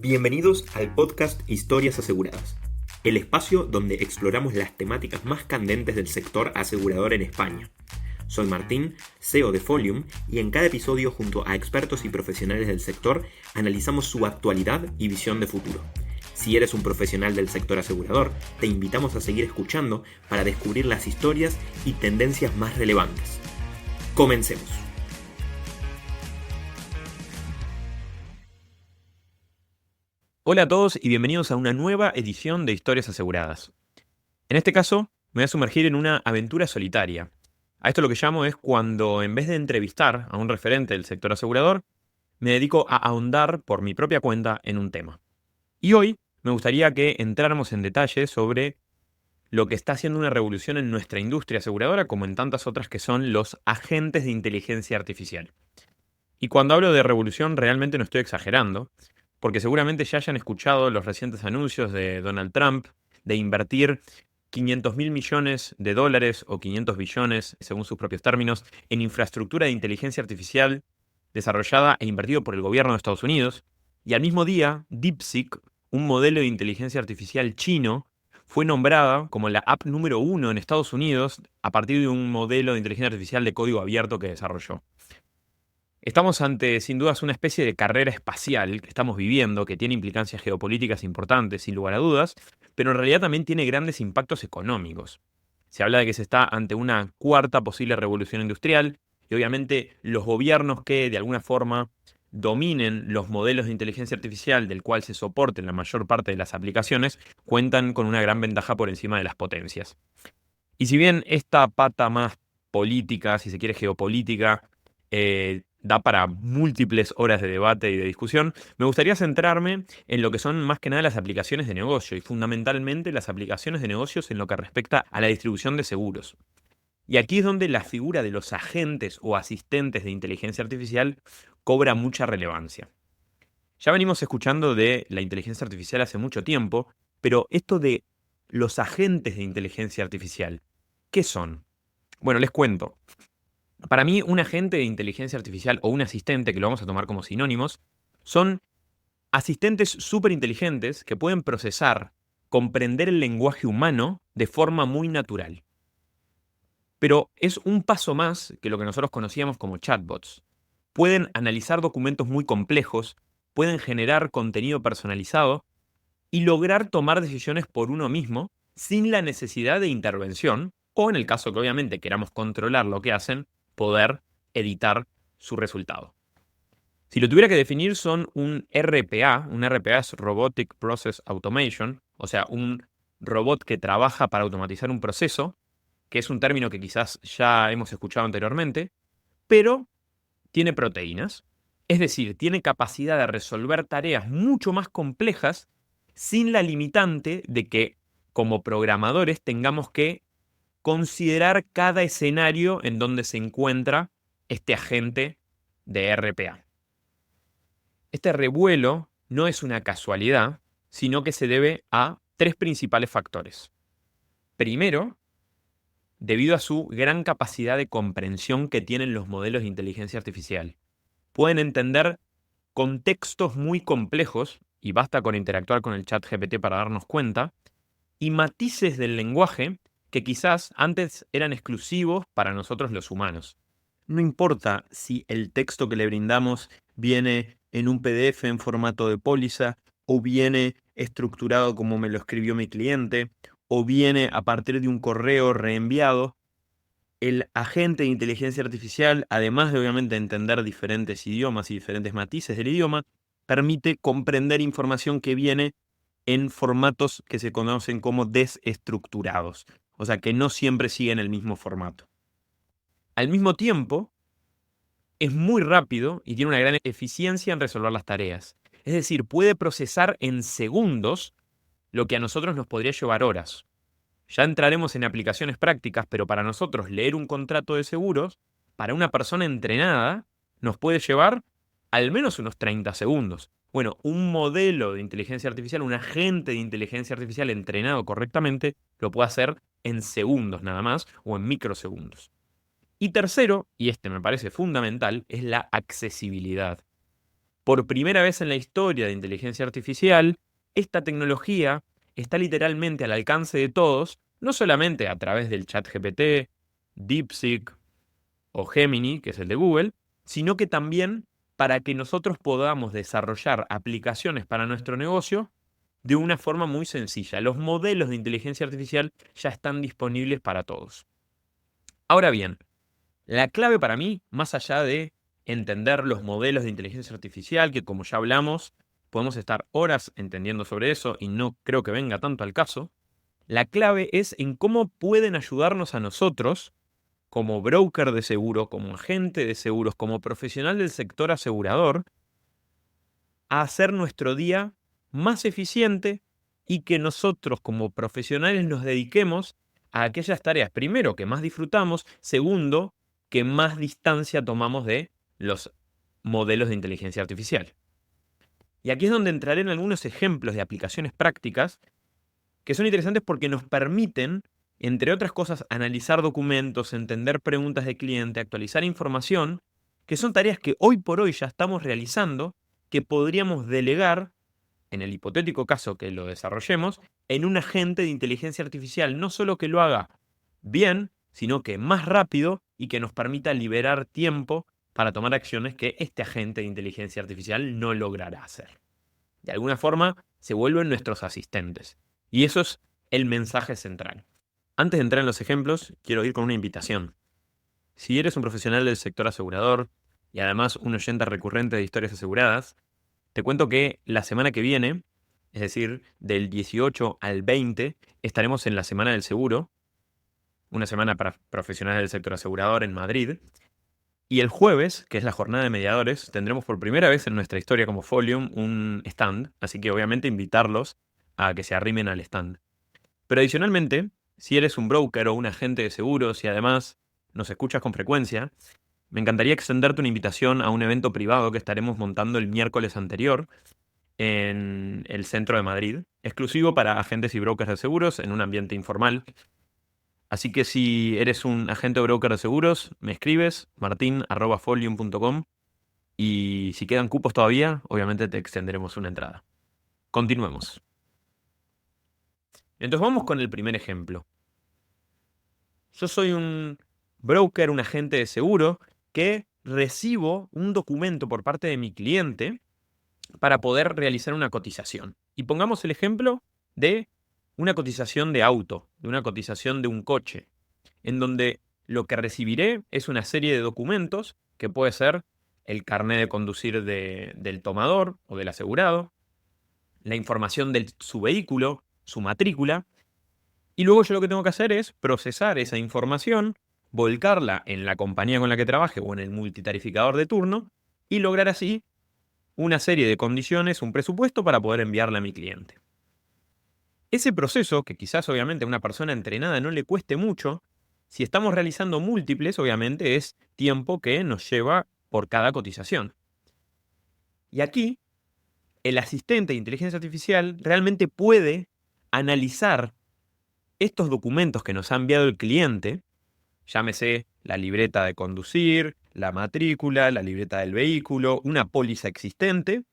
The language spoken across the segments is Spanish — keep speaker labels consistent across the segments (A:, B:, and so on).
A: Bienvenidos al podcast Historias Aseguradas, el espacio donde exploramos las temáticas más candentes del sector asegurador en España. Soy Martín, CEO de Folium, y en cada episodio junto a expertos y profesionales del sector analizamos su actualidad y visión de futuro. Si eres un profesional del sector asegurador, te invitamos a seguir escuchando para descubrir las historias y tendencias más relevantes. Comencemos.
B: Hola a todos y bienvenidos a una nueva edición de Historias Aseguradas. En este caso, me voy a sumergir en una aventura solitaria. A esto lo que llamo es cuando, en vez de entrevistar a un referente del sector asegurador, me dedico a ahondar por mi propia cuenta en un tema. Y hoy me gustaría que entráramos en detalle sobre lo que está haciendo una revolución en nuestra industria aseguradora, como en tantas otras que son los agentes de inteligencia artificial. Y cuando hablo de revolución realmente no estoy exagerando, porque seguramente ya hayan escuchado los recientes anuncios de Donald Trump de invertir 500.000 millones de dólares o 500 billones, según sus propios términos, en infraestructura de inteligencia artificial desarrollada e invertido por el gobierno de Estados Unidos. Y al mismo día, DeepSeek, un modelo de inteligencia artificial chino, fue nombrada como la app número 1 en Estados Unidos a partir de un modelo de inteligencia artificial de código abierto que desarrolló. Estamos ante, sin dudas, una especie de carrera espacial que estamos viviendo, que tiene implicancias geopolíticas importantes, sin lugar a dudas, pero en realidad también tiene grandes impactos económicos. Se habla de que se está ante una cuarta posible revolución industrial, y obviamente los gobiernos que de alguna forma dominen los modelos de inteligencia artificial del cual se soporten la mayor parte de las aplicaciones, cuentan con una gran ventaja por encima de las potencias. Y si bien esta pata más política, si se quiere geopolítica, da para múltiples horas de debate y de discusión, me gustaría centrarme en lo que son más que nada las aplicaciones de negocio y fundamentalmente las aplicaciones de negocios en lo que respecta a la distribución de seguros. Y aquí es donde la figura de los agentes o asistentes de inteligencia artificial cobra mucha relevancia. Ya venimos escuchando de la inteligencia artificial hace mucho tiempo, pero esto de los agentes de inteligencia artificial, ¿qué son? Bueno, les cuento. Para mí, un agente de inteligencia artificial o un asistente, que lo vamos a tomar como sinónimos, son asistentes súper inteligentes que pueden procesar, comprender el lenguaje humano de forma muy natural. Pero es un paso más que lo que nosotros conocíamos como chatbots. Pueden analizar documentos muy complejos, pueden generar contenido personalizado y lograr tomar decisiones por uno mismo sin la necesidad de intervención, o en el caso que obviamente queramos controlar lo que hacen, poder editar su resultado. Si lo tuviera que definir, son un RPA. Un RPA es Robotic Process Automation, o sea, un robot que trabaja para automatizar un proceso, que es un término que quizás ya hemos escuchado anteriormente, pero tiene proteínas. Es decir, tiene capacidad de resolver tareas mucho más complejas sin la limitante de que, como programadores, tengamos que considerar cada escenario en donde se encuentra este agente de RPA. Este revuelo no es una casualidad, sino que se debe a tres principales factores. Primero, debido a su gran capacidad de comprensión que tienen los modelos de inteligencia artificial. Pueden entender contextos muy complejos, y basta con interactuar con el chat GPT para darnos cuenta, y matices del lenguaje que quizás antes eran exclusivos para nosotros los humanos. No importa si el texto que le brindamos viene en un PDF en formato de póliza, o viene estructurado como me lo escribió mi cliente, o viene a partir de un correo reenviado. El agente de inteligencia artificial, además de obviamente entender diferentes idiomas y diferentes matices del idioma, permite comprender información que viene en formatos que se conocen como desestructurados, o sea que no siempre siguen el mismo formato. Al mismo tiempo, es muy rápido y tiene una gran eficiencia en resolver las tareas. Es decir, puede procesar en segundos lo que a nosotros nos podría llevar horas. Ya entraremos en aplicaciones prácticas, pero para nosotros leer un contrato de seguros, para una persona entrenada, nos puede llevar al menos unos 30 segundos. Bueno, un modelo de inteligencia artificial, un agente de inteligencia artificial entrenado correctamente, lo puede hacer en segundos nada más o en microsegundos. Y tercero, y este me parece fundamental, es la accesibilidad. Por primera vez en la historia de inteligencia artificial, esta tecnología está literalmente al alcance de todos, no solamente a través del ChatGPT, DeepSeek o Gemini, que es el de Google, sino que también para que nosotros podamos desarrollar aplicaciones para nuestro negocio de una forma muy sencilla. Los modelos de inteligencia artificial ya están disponibles para todos. Ahora bien, la clave para mí, más allá de entender los modelos de inteligencia artificial, que como ya hablamos, podemos estar horas entendiendo sobre eso y no creo que venga tanto al caso, la clave es en cómo pueden ayudarnos a nosotros, como broker de seguro, como agente de seguros, como profesional del sector asegurador, a hacer nuestro día más eficiente y que nosotros como profesionales nos dediquemos a aquellas tareas, primero, que más disfrutamos, segundo, que más distancia tomamos de los modelos de inteligencia artificial. Y aquí es donde entraré en algunos ejemplos de aplicaciones prácticas que son interesantes porque nos permiten, entre otras cosas, analizar documentos, entender preguntas de cliente, actualizar información, que son tareas que hoy por hoy ya estamos realizando, que podríamos delegar, en el hipotético caso que lo desarrollemos, en un agente de inteligencia artificial, no solo que lo haga bien, sino que más rápido y que nos permita liberar tiempo para tomar acciones que este agente de inteligencia artificial no logrará hacer. De alguna forma, se vuelven nuestros asistentes. Y eso es el mensaje central. Antes de entrar en los ejemplos, quiero ir con una invitación. Si eres un profesional del sector asegurador y además un oyente recurrente de historias aseguradas, te cuento que la semana que viene, es decir, del 18 al 20, estaremos en la Semana del Seguro, una semana para profesionales del sector asegurador en Madrid. Y el jueves, que es la jornada de mediadores, tendremos por primera vez en nuestra historia como Folium un stand, así que obviamente invitarlos a que se arrimen al stand. Pero adicionalmente, si eres un broker o un agente de seguros y además nos escuchas con frecuencia, me encantaría extenderte una invitación a un evento privado que estaremos montando el miércoles anterior en el centro de Madrid, exclusivo para agentes y brokers de seguros en un ambiente informal. Así que si eres un agente o broker de seguros, me escribes, martin@folium.com, y si quedan cupos todavía, obviamente te extenderemos una entrada. Continuemos. Entonces vamos con el primer ejemplo. Yo soy un broker, un agente de seguro, que recibo un documento por parte de mi cliente para poder realizar una cotización. Y pongamos el ejemplo de una cotización de auto, de una cotización de un coche, en donde lo que recibiré es una serie de documentos que puede ser el carnet de conducir del tomador o del asegurado, la información de su vehículo, su matrícula, y luego yo lo que tengo que hacer es procesar esa información, volcarla en la compañía con la que trabaje o en el multitarificador de turno y lograr así una serie de condiciones, un presupuesto para poder enviarla a mi cliente. Ese proceso, que quizás obviamente a una persona entrenada no le cueste mucho, si estamos realizando múltiples, obviamente es tiempo que nos lleva por cada cotización. Y aquí, el asistente de inteligencia artificial realmente puede analizar estos documentos que nos ha enviado el cliente, llámese la libreta de conducir, la matrícula, la libreta del vehículo, una póliza existente,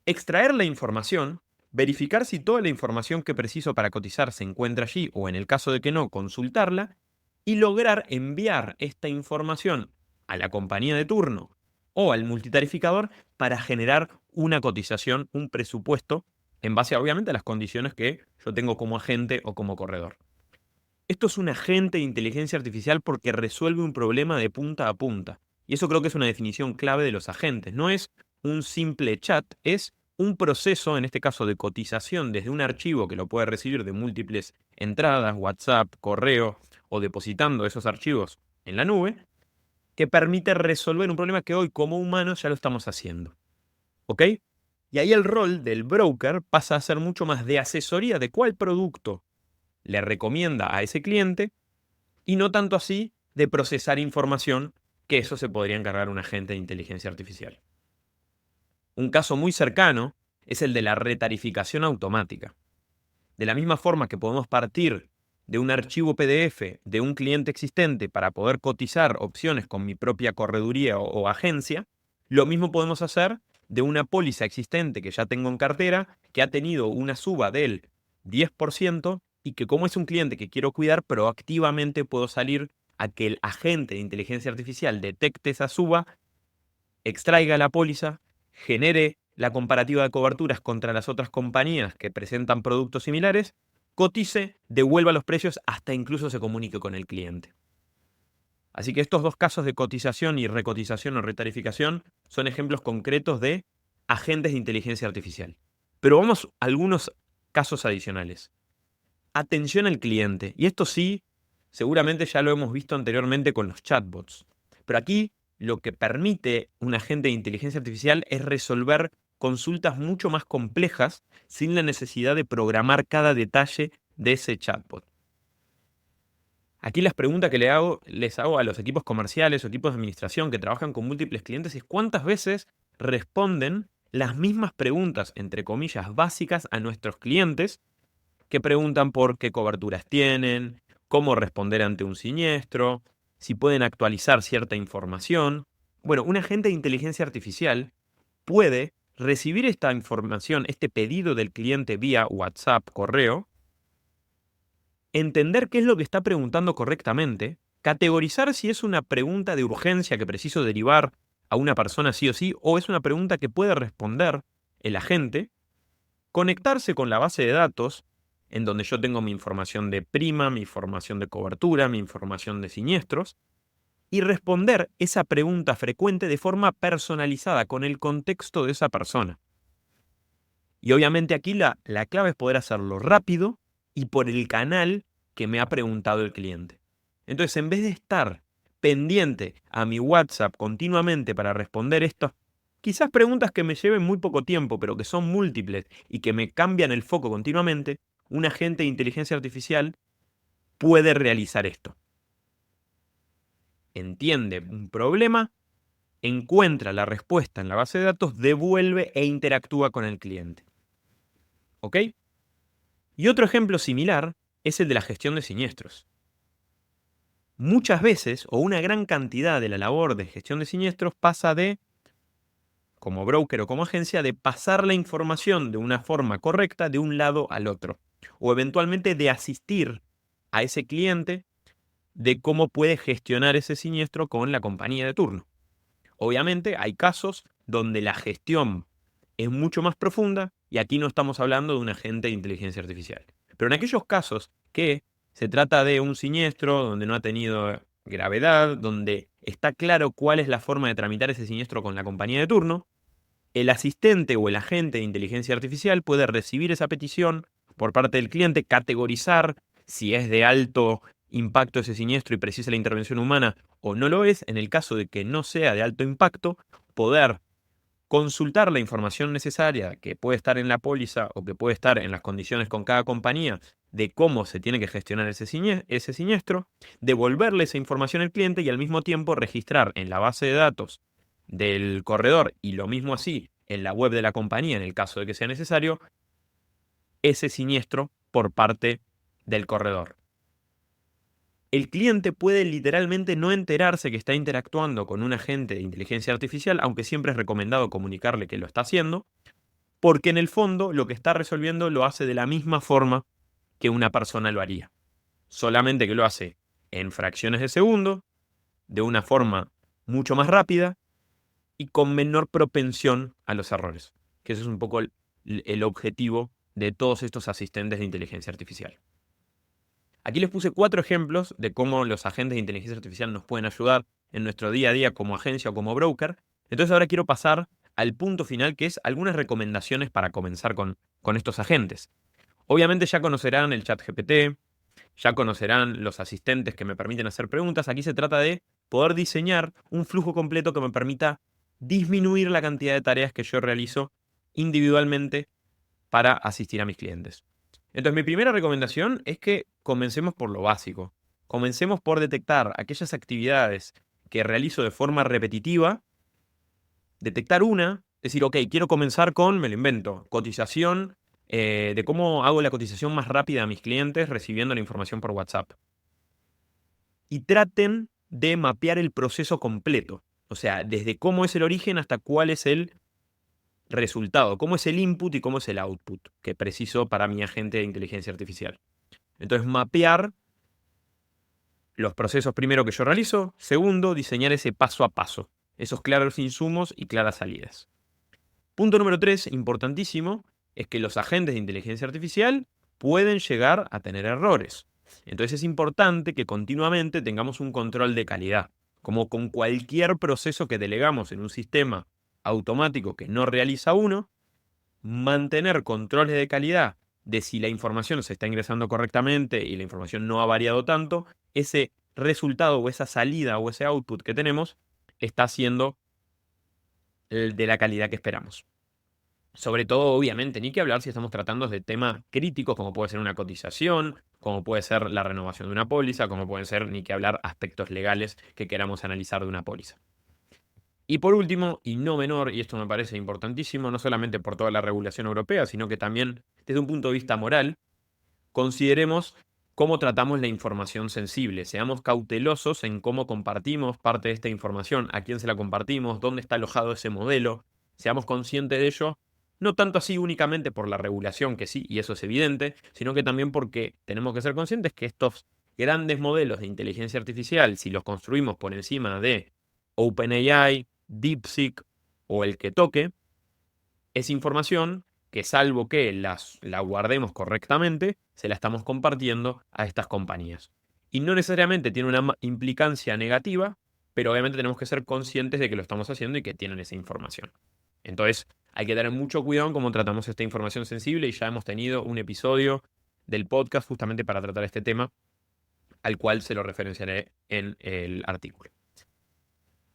B: extraer la información, verificar si toda la información que preciso para cotizar se encuentra allí o en el caso de que no, consultarla y lograr enviar esta información a la compañía de turno o al multitarificador para generar una cotización, un presupuesto, en base obviamente a las condiciones que yo tengo como agente o como corredor. Esto es un agente de inteligencia artificial porque resuelve un problema de punta a punta. Y eso creo que es una definición clave de los agentes. No es un simple chat, es un proceso, en este caso de cotización, desde un archivo que lo puede recibir de múltiples entradas, WhatsApp, correo o depositando esos archivos en la nube, que permite resolver un problema que hoy como humanos ya lo estamos haciendo. ¿Ok? Y ahí el rol del broker pasa a ser mucho más de asesoría de cuál producto le recomienda a ese cliente y no tanto así de procesar información, que eso se podría encargar un agente de inteligencia artificial. Un caso muy cercano es el de la retarificación automática. De la misma forma que podemos partir de un archivo PDF de un cliente existente para poder cotizar opciones con mi propia correduría o agencia, lo mismo podemos hacer de una póliza existente que ya tengo en cartera, que ha tenido una suba del 10% y que como es un cliente que quiero cuidar, proactivamente puedo salir a que el agente de inteligencia artificial detecte esa suba, extraiga la póliza, genere la comparativa de coberturas contra las otras compañías que presentan productos similares, cotice, devuelva los precios, hasta incluso se comunique con el cliente. Así que estos dos casos de cotización y recotización o retarificación son ejemplos concretos de agentes de inteligencia artificial. Pero vamos a algunos casos adicionales. Atención al cliente. Y esto sí, seguramente ya lo hemos visto anteriormente con los chatbots. Pero aquí lo que permite un agente de inteligencia artificial es resolver consultas mucho más complejas sin la necesidad de programar cada detalle de ese chatbot. Aquí las preguntas que les hago a los equipos comerciales o equipos de administración que trabajan con múltiples clientes es cuántas veces responden las mismas preguntas, entre comillas, básicas a nuestros clientes que preguntan por qué coberturas tienen, cómo responder ante un siniestro, si pueden actualizar cierta información. Bueno, un agente de inteligencia artificial puede recibir esta información, este pedido del cliente vía WhatsApp, correo, entender qué es lo que está preguntando correctamente, categorizar si es una pregunta de urgencia que preciso derivar a una persona sí o sí, o es una pregunta que puede responder el agente, conectarse con la base de datos, en donde yo tengo mi información de prima, mi información de cobertura, mi información de siniestros, y responder esa pregunta frecuente de forma personalizada, con el contexto de esa persona. Y obviamente aquí la clave es poder hacerlo rápido y por el canal que me ha preguntado el cliente. Entonces, en vez de estar pendiente a mi WhatsApp continuamente para responder estas quizás preguntas que me lleven muy poco tiempo, pero que son múltiples y que me cambian el foco continuamente, un agente de inteligencia artificial puede realizar esto. Entiende un problema, encuentra la respuesta en la base de datos, devuelve e interactúa con el cliente. ¿Ok? Y otro ejemplo similar es el de la gestión de siniestros. Muchas veces, o una gran cantidad de la labor de gestión de siniestros pasa de, como broker o como agencia, de pasar la información de una forma correcta de un lado al otro. O eventualmente de asistir a ese cliente de cómo puede gestionar ese siniestro con la compañía de turno. Obviamente hay casos donde la gestión es mucho más profunda y aquí no estamos hablando de un agente de inteligencia artificial. Pero en aquellos casos que se trata de un siniestro donde no ha tenido gravedad, donde está claro cuál es la forma de tramitar ese siniestro con la compañía de turno, el asistente o el agente de inteligencia artificial puede recibir esa petición por parte del cliente, categorizar si es de alto impacto ese siniestro y precisa la intervención humana o no lo es. En el caso de que no sea de alto impacto, poder consultar la información necesaria que puede estar en la póliza o que puede estar en las condiciones con cada compañía de cómo se tiene que gestionar ese siniestro, devolverle esa información al cliente y al mismo tiempo registrar en la base de datos del corredor y lo mismo así en la web de la compañía en el caso de que sea necesario, ese siniestro por parte del corredor. El cliente puede literalmente no enterarse que está interactuando con un agente de inteligencia artificial, aunque siempre es recomendado comunicarle que lo está haciendo, porque en el fondo lo que está resolviendo lo hace de la misma forma que una persona lo haría. Solamente que lo hace en fracciones de segundo, de una forma mucho más rápida y con menor propensión a los errores. Que ese es un poco el objetivo de todos estos asistentes de inteligencia artificial. Aquí les puse 4 ejemplos de cómo los agentes de inteligencia artificial nos pueden ayudar en nuestro día a día como agencia o como broker. Entonces ahora quiero pasar al punto final, que es algunas recomendaciones para comenzar con estos agentes. Obviamente ya conocerán el ChatGPT, ya conocerán los asistentes que me permiten hacer preguntas. Aquí se trata de poder diseñar un flujo completo que me permita disminuir la cantidad de tareas que yo realizo individualmente para asistir a mis clientes. Entonces, mi primera recomendación es que comencemos por lo básico. Comencemos por detectar aquellas actividades que realizo de forma repetitiva, detectar una, decir, ok, quiero comenzar con, me lo invento, cotización, de cómo hago la cotización más rápida a mis clientes recibiendo la información por WhatsApp. Y traten de mapear el proceso completo. O sea, desde cómo es el origen hasta cuál es el resultado, cómo es el input y cómo es el output que preciso para mi agente de inteligencia artificial. Entonces, mapear los procesos primero que yo realizo. Segundo, diseñar ese paso a paso, esos claros insumos y claras salidas. Punto número 3, importantísimo, es que los agentes de inteligencia artificial pueden llegar a tener errores. Entonces es importante que continuamente tengamos un control de calidad. Como con cualquier proceso que delegamos en un sistema automático que no realiza uno, mantener controles de calidad de si la información se está ingresando correctamente y la información no ha variado tanto, ese resultado o esa salida o ese output que tenemos está siendo el de la calidad que esperamos. Sobre todo, obviamente, ni que hablar si estamos tratando de temas críticos, como puede ser una cotización, como puede ser la renovación de una póliza, como pueden ser, ni que hablar, aspectos legales que queramos analizar de una póliza. Y por último, y no menor, y esto me parece importantísimo, no solamente por toda la regulación europea, sino que también desde un punto de vista moral, consideremos cómo tratamos la información sensible. Seamos cautelosos en cómo compartimos parte de esta información, a quién se la compartimos, dónde está alojado ese modelo. Seamos conscientes de ello, no tanto así únicamente por la regulación, que sí, y eso es evidente, sino que también porque tenemos que ser conscientes que estos grandes modelos de inteligencia artificial, si los construimos por encima de OpenAI, DeepSeek o el que toque, es información que, salvo que la guardemos correctamente, se la estamos compartiendo a estas compañías. Y no necesariamente tiene una implicancia negativa, pero obviamente tenemos que ser conscientes de que lo estamos haciendo y que tienen esa información. Entonces, hay que tener mucho cuidado en cómo tratamos esta información sensible, y ya hemos tenido un episodio del podcast justamente para tratar este tema, al cual se lo referenciaré en el artículo.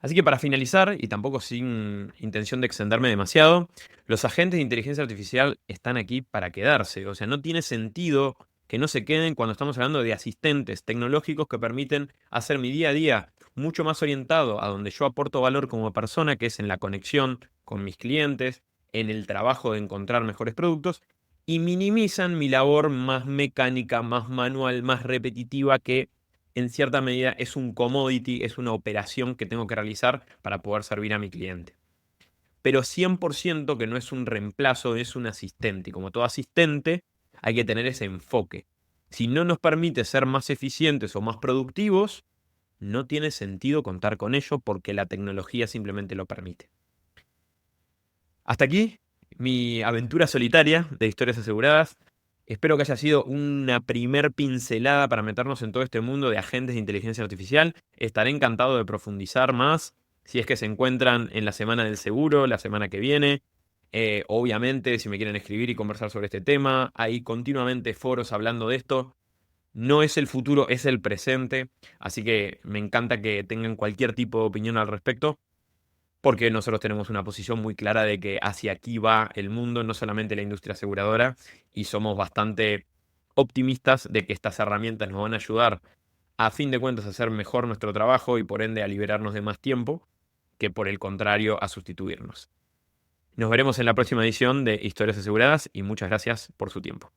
B: Así que para finalizar, y tampoco sin intención de extenderme demasiado, los agentes de inteligencia artificial están aquí para quedarse. O sea, no tiene sentido que no se queden cuando estamos hablando de asistentes tecnológicos que permiten hacer mi día a día mucho más orientado a donde yo aporto valor como persona, que es en la conexión con mis clientes, en el trabajo de encontrar mejores productos, y minimizan mi labor más mecánica, más manual, más repetitiva, que en cierta medida es un commodity, es una operación que tengo que realizar para poder servir a mi cliente. Pero 100% que no es un reemplazo, es un asistente. Y como todo asistente, hay que tener ese enfoque. Si no nos permite ser más eficientes o más productivos, no tiene sentido contar con ello, porque la tecnología simplemente lo permite. Hasta aquí mi aventura solitaria de historias aseguradas. Espero que haya sido una primer pincelada para meternos en todo este mundo de agentes de inteligencia artificial. Estaré encantado de profundizar más si es que se encuentran en la semana del seguro, la semana que viene. Obviamente, si me quieren escribir y conversar sobre este tema, hay continuamente foros hablando de esto. No es el futuro, es el presente. Así que me encanta que tengan cualquier tipo de opinión al respecto, porque nosotros tenemos una posición muy clara de que hacia aquí va el mundo, no solamente la industria aseguradora, y somos bastante optimistas de que estas herramientas nos van a ayudar, a fin de cuentas, a hacer mejor nuestro trabajo y por ende a liberarnos de más tiempo, que por el contrario a sustituirnos. Nos veremos en la próxima edición de Historias Aseguradas, y muchas gracias por su tiempo.